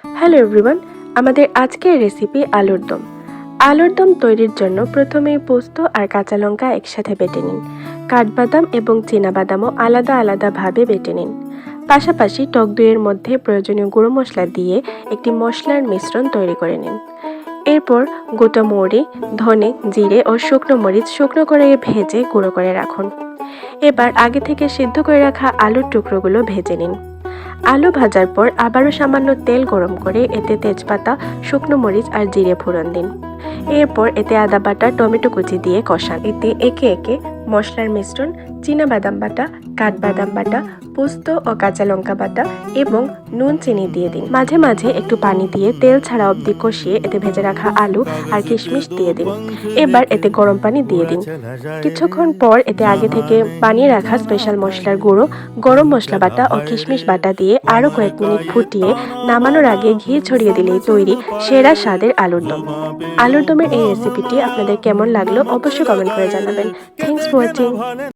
Hello everyone, আমাদের আজকের recipe আলুর দম। আলুর দম তৈরির জন্য প্রথমেই পোস্ত আর কাঁচা লঙ্কা একসাথে বেটে নিন। কাঠবাদাম এবং চীনাবাদামও আলাদা আলাদাভাবে বেটে নিন। পাশাপাশি টক দইয়ের মধ্যে প্রয়োজনীয় গুঁড়ো মশলা দিয়ে একটি মশলার মিশ্রণ তৈরি করে নিন। এরপর গোটা মৌরি, ধনে, জিরে ও শুকনো মরিচ শুকনো করে ভেজে গুঁড়ো করে রাখুন। এবার আগে থেকে সিদ্ধ করে রাখা আলুর টুকরোগুলো ভেজে নিন। আলু ভাজার পর আবারও সামান্য তেল গরম করে এতে তেজপাতা, শুকনো মরিচ আর জিরে ফোড়ন দিন। এরপর এতে আদা বাটা, টমেটো কুচি দিয়ে কষান। এতে একে একে মশলার মিশ্রণ, চীনাবাদাম বাটা, কাঠবাদাম বাটা, পোস্ত ও কাঁচা লঙ্কা বাটা এবং নুন চিনি দিয়ে দিন। মাঝে মাঝে একটু পানি দিয়ে তেল ছাড়া অবধি কষিয়ে এতে ভেজে রাখা আলু আর কিশমিশ দিয়ে দিন। এবার এতে গরম পানি দিয়ে দিন। কিছুক্ষণ পর এতে আগে থেকে বানিয়ে রাখা স্পেশাল মশলার গুঁড়ো, গরম মশলা বাটা ও কিশমিশ বাটা দিয়ে আরও কয়েক মিনিট ফুটিয়ে নামানোর আগে ঘি ছড়িয়ে দিলেই তৈরি সেরা স্বাদের আলুর দম। আলুর দমের এই রেসিপিটি আপনাদের কেমন লাগলো অবশ্যই কমেন্ট করে জানাবেন। Thanks for watching.